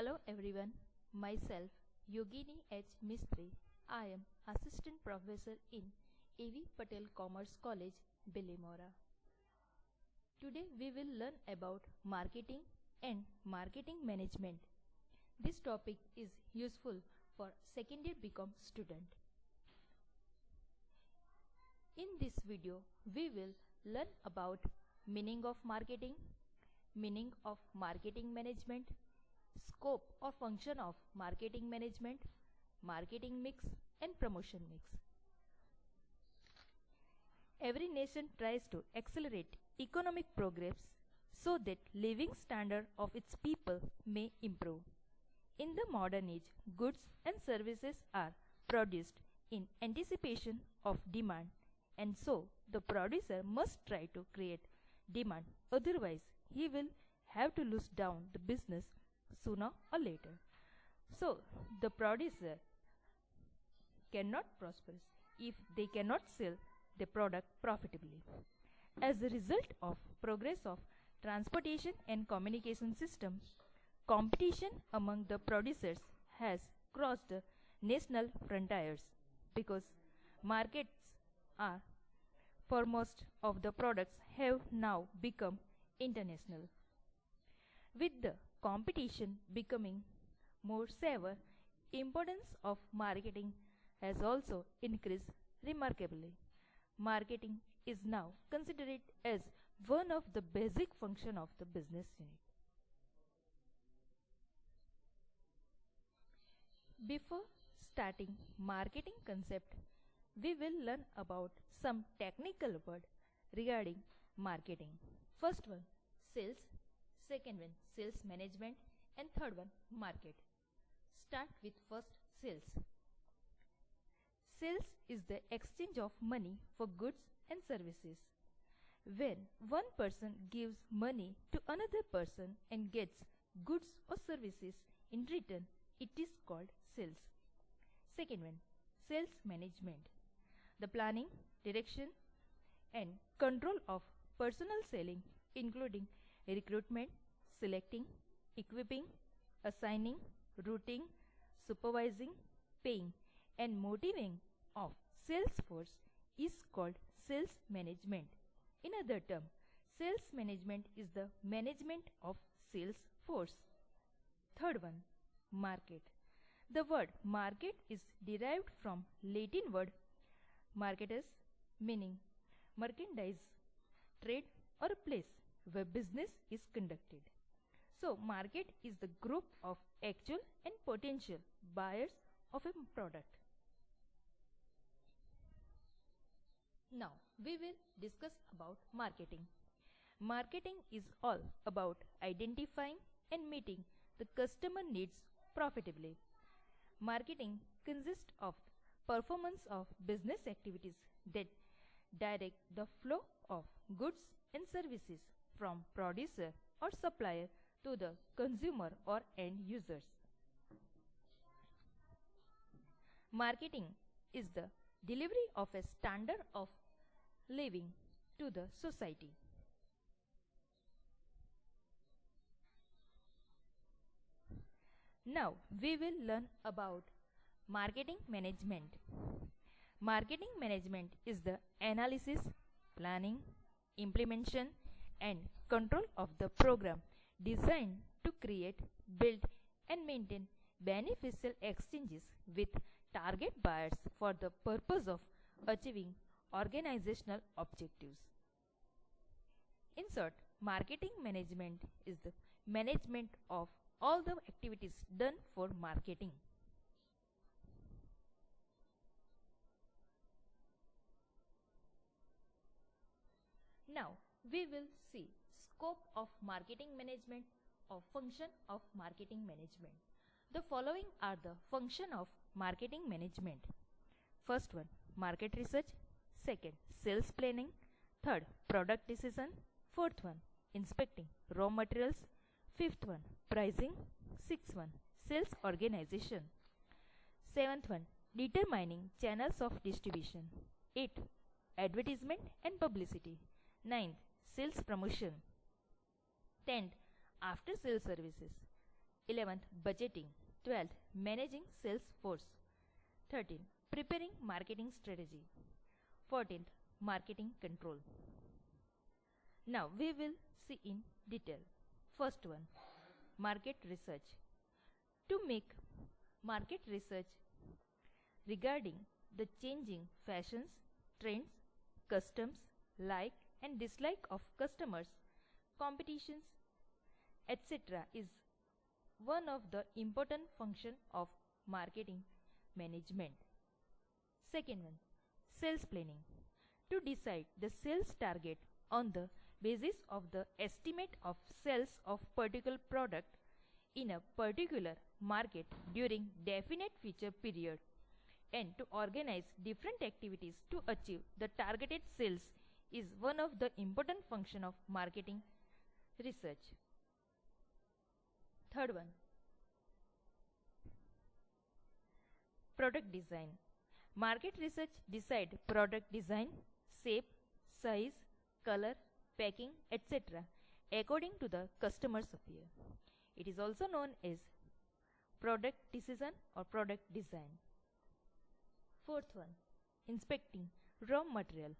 Hello everyone, myself Yogini H. Mistry. I am Assistant Professor in A.V. Patel Commerce College, Bilimora. Today we will learn about marketing and marketing management. This topic is useful for second year BCom student. In this video, we will learn about meaning of marketing management, scope or function of marketing management, marketing mix and promotion mix. Every nation tries to accelerate economic progress so that living standard of its people may improve. In the modern age, goods and services are produced in anticipation of demand, and so the producer must try to create demand, otherwise he will have to lose down the business sooner or later. So the producer cannot prosper if they cannot sell the product profitably. As a result of progress of transportation and communication system, competition among the producers has crossed the national frontiers because markets are for most of the products have now become international. With the competition becoming more severe, importance of marketing has also increased remarkably. Marketing is now considered as one of the basic functions of the business unit. Before starting marketing concept, we will learn about some technical word regarding marketing. First one, sales. Second one, sales management. And third one, market. Start with first, sales. Sales is the exchange of money for goods and services. When one person gives money to another person and gets goods or services in return, it is called sales. Second one, sales management. The planning, direction and control of personal selling, including recruitment, selecting, equipping, assigning, routing, supervising, paying and motivating of sales force is called sales management. In other terms, sales management is the management of sales force. Third one, market. The word market is derived from Latin word marketus, meaning merchandise, trade or a place where business is conducted. So market is the group of actual and potential buyers of a product. Now we will discuss about marketing. Marketing is all about identifying and meeting the customer needs profitably. Marketing consists of performance of business activities that direct the flow of goods and services from producer or supplier to the consumer or end users. Marketing is the delivery of a standard of living to the society. Now we will learn about marketing management. Marketing management is the analysis, planning, implementation and control of the program designed to create, build and maintain beneficial exchanges with target buyers for the purpose of achieving organizational objectives. In short, marketing management is the management of all the activities done for marketing. Now we will see scope of marketing management or function of marketing management. The following are the function of marketing management. First one, market research. Second, sales planning. Third, product decision. Fourth one, inspecting raw materials. Fifth one, pricing. Sixth one, sales organization. Seventh one, determining channels of distribution. Eighth, advertisement and publicity. Ninth, sales promotion. 10th, after sales services. 11th, budgeting. 12th, managing sales force. 13th, preparing marketing strategy. 14th, marketing control. Now we will see in detail. First one, market research. To make market research regarding the changing fashions, trends, customs, like and dislike of customers, competitions, etc. is one of the important function of marketing management. Second one, sales planning. To decide the sales target on the basis of the estimate of sales of particular product in a particular market during definite future period, and to organize different activities to achieve the targeted sales is one of the important function of marketing research. Third one, product design. Market research decide product design, shape, size, color, packing, etc. according to the customer's appeal. It is also known as product decision or product design. Fourth one, inspecting raw material.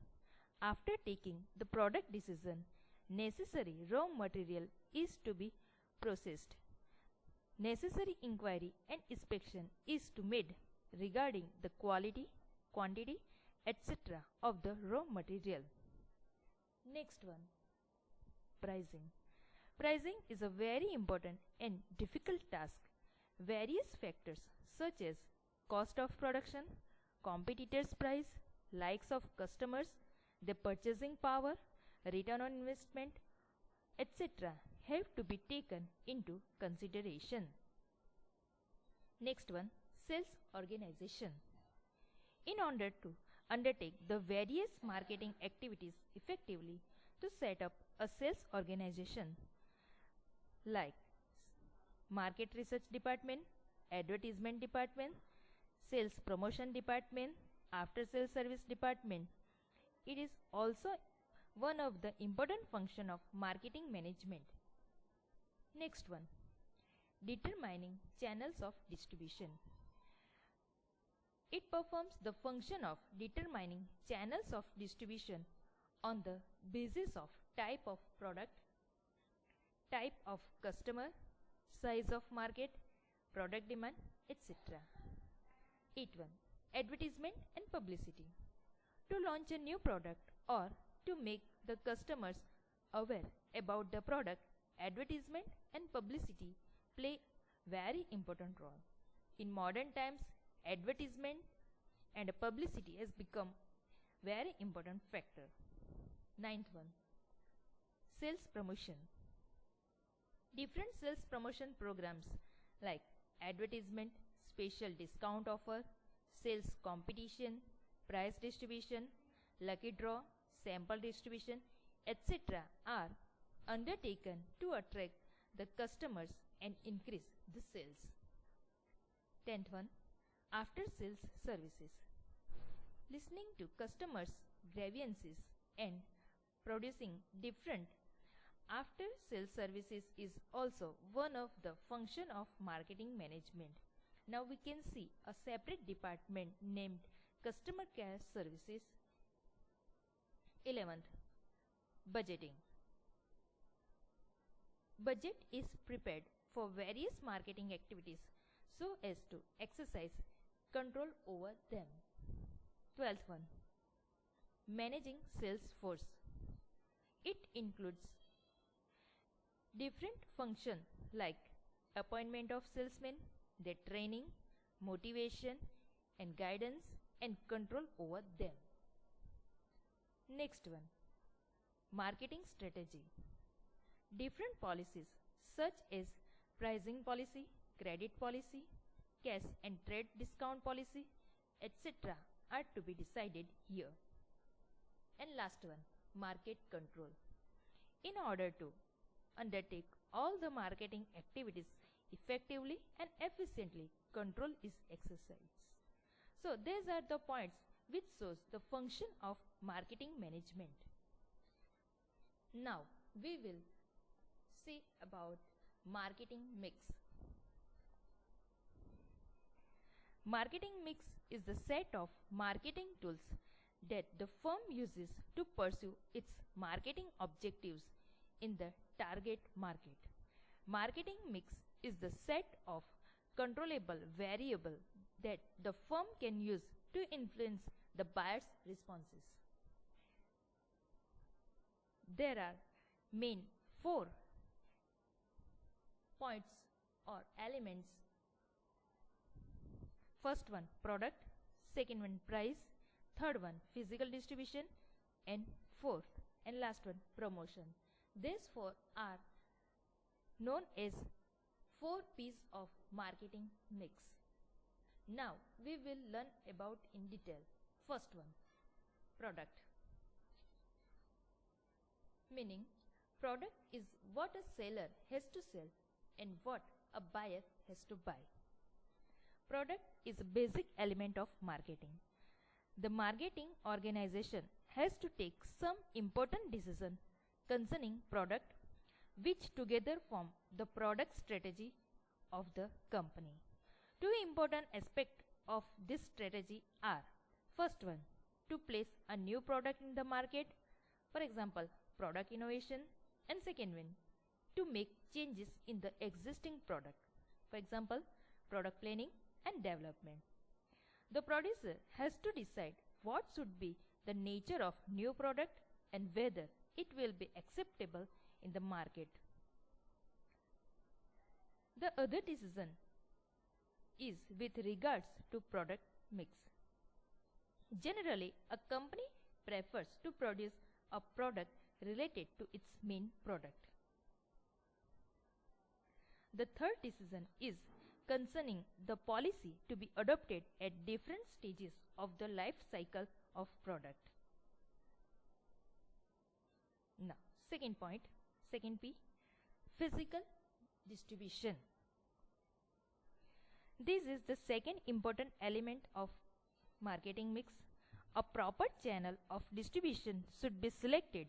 After taking the product decision, necessary raw material is to be processed. Necessary inquiry and inspection is to made regarding the quality, quantity, etc. of the raw material. Next one, pricing. Pricing is a very important and difficult task. Various factors such as cost of production, competitors' price, likes of customers, their purchasing power, return on investment, etc. have to be taken into consideration. Next one, sales organization. In order to undertake the various marketing activities effectively, to set up a sales organization like market research department, advertisement department, sales promotion department, after sales service department. It is also one of the important function of marketing management. Next one, determining channels of distribution. It performs the function of determining channels of distribution on the basis of type of product, type of customer, size of market, product demand, etc. 8.1, advertisement and publicity. To launch a new product or to make the customers aware about the product, advertisement and publicity play very important role. In modern times, advertisement and publicity has become very important factor. 9.1, sales promotion. Different sales promotion programs like advertisement, special discount offer, sales competition, price distribution, lucky draw, sample distribution, etc. are undertaken to attract the customers and increase the sales. 10th one, after sales services. Listening to customers' grievances and producing different after sales services is also one of the function of marketing management. Now we can see a separate department named customer care services. 11th, budgeting. Budget is prepared for various marketing activities so as to exercise control over them. 12th one, managing sales force. It includes different functions like appointment of salesmen, their training, motivation and guidance and control over them. Next one, marketing strategy. Different policies such as pricing policy, credit policy, cash and trade discount policy, etc. are to be decided here. And last one, market control. In order to undertake all the marketing activities effectively and efficiently, control is exercised. So these are the points which shows the function of marketing management. Now we will see about marketing mix. Marketing mix is the set of marketing tools that the firm uses to pursue its marketing objectives in the target market. Marketing mix is the set of controllable variables that the firm can use to influence the buyer's responses. There are main 4 points or elements. First one, product. Second one, price. Third one, physical distribution. And fourth and last one, promotion. These 4 are known as 4 P's of marketing mix. Now we will learn about in detail. First one, product. Meaning, product is what a seller has to sell and what a buyer has to buy. Product is a basic element of marketing. The marketing organization has to take some important decision concerning product, which together form the product strategy of the company. 2 important aspects of this strategy are: first one, to place a new product in the market, for example, product innovation, and second one, to make changes in the existing product, for example, product planning and development. The producer has to decide what should be the nature of new product and whether it will be acceptable in the market. The other decision is with regards to product mix. Generally, a company prefers to produce a product related to its main product. The third decision is concerning the policy to be adopted at different stages of the life cycle of product. Now, second point, second P, physical distribution. This is the second important element of marketing mix. A proper channel of distribution should be selected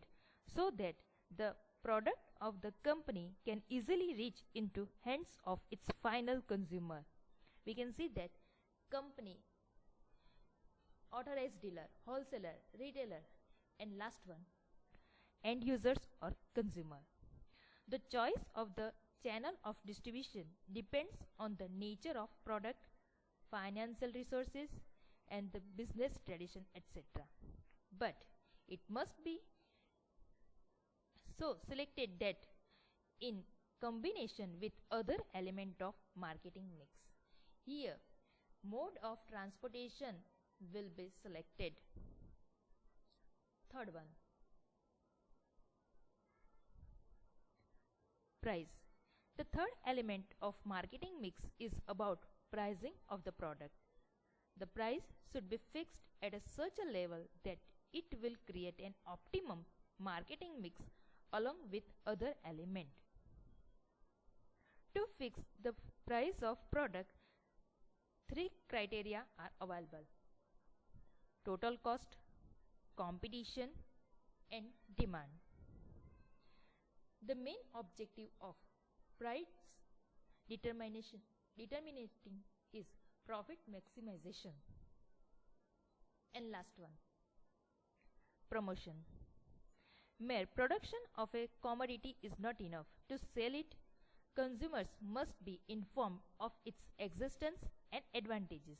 so that the product of the company can easily reach into hands of its final consumer. We can see that company, authorized dealer, wholesaler, retailer, and last one, end users or consumer. The choice of the channel of distribution depends on the nature of product, financial resources, and the business tradition, etc. But it must be so selected that in combination with other element of marketing mix. Here, mode of transportation will be selected. Third one, price. The third element of marketing mix is about pricing of the product. The price should be fixed at such a level that it will create an optimum marketing mix along with other element. To fix the price of product, 3 criteria are available: total cost, competition, and demand. The main objective of price determinating is profit maximization. And last one, promotion. Mere production of a commodity is not enough. To sell it, consumers must be informed of its existence and advantages.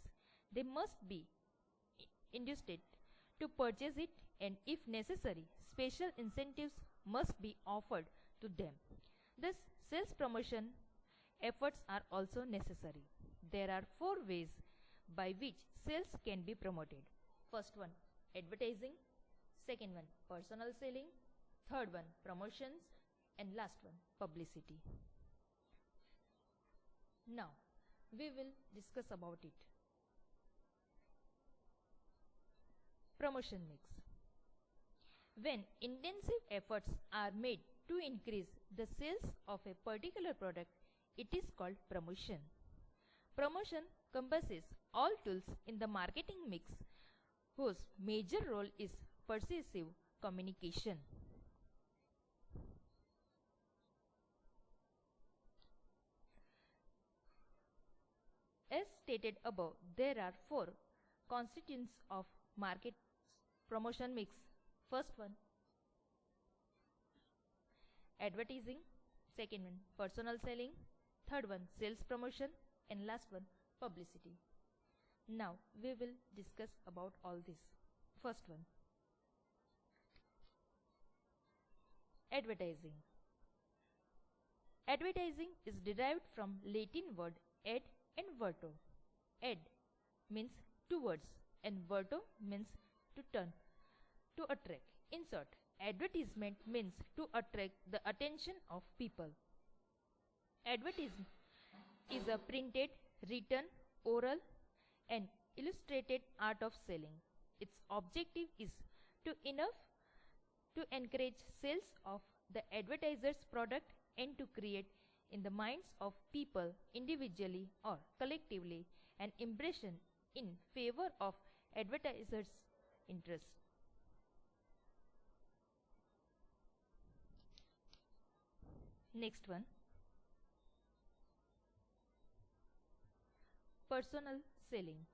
They must be induced to purchase it, and if necessary, special incentives must be offered to them. Thus, sales promotion efforts are also necessary. There are 4 ways by which sales can be promoted. First one, advertising. Second one, personal selling. Third one, promotions. And last one, publicity. Now, we will discuss about it. Promotion mix. When intensive efforts are made to increase the sales of a particular product, it is called promotion. Promotion encompasses all tools in the marketing mix whose major role is persuasive communication. As stated above, there are four constituents of market promotion mix. First one, advertising. Second one, personal selling. Third one, sales promotion. And last one, publicity. Now we will discuss about all this. First one, advertising. Advertising is derived from Latin word ad and verto. Ad means towards and verto means to turn, to attract. In short, advertisement means to attract the attention of people. Advertisement is a printed, written, oral and illustrated art of selling. Its objective is to encourage sales of the advertiser's product and to create in the minds of people individually or collectively an impression in favor of advertiser's interest. Next one, personal selling.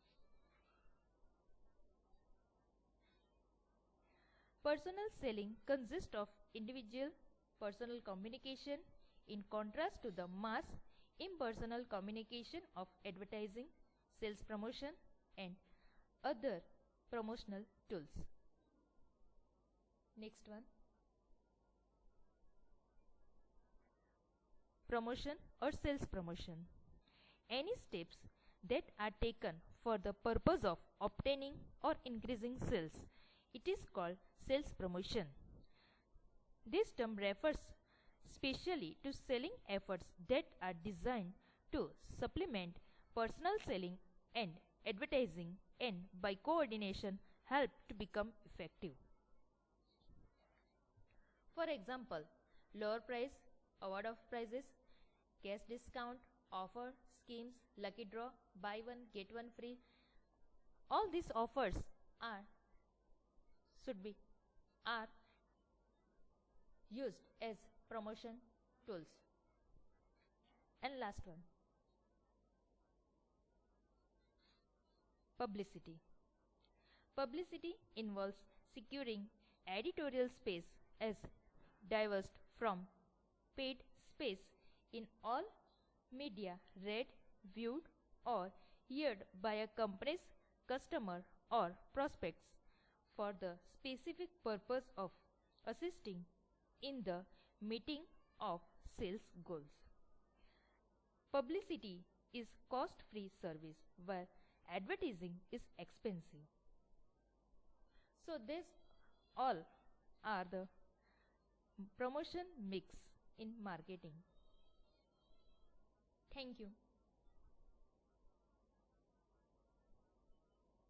Personal selling consists of individual personal communication in contrast to the mass impersonal communication of advertising, sales promotion and other promotional tools. Next one, promotion or sales promotion. Any steps that are taken for the purpose of obtaining or increasing sales, it is called sales promotion. This term refers specially to selling efforts that are designed to supplement personal selling and advertising and by coordination help to become effective. For example, lower price, award of prizes, cash discount, offer, schemes, lucky draw, buy one, get one free. All these offers are used as promotion tools. And last one, publicity. Publicity involves securing editorial space as diverse from paid space in all media read, viewed or heard by a company's customer or prospects for the specific purpose of assisting in the meeting of sales goals. Publicity is cost-free service where advertising is expensive. So these all are the promotion mix in marketing. Thank you.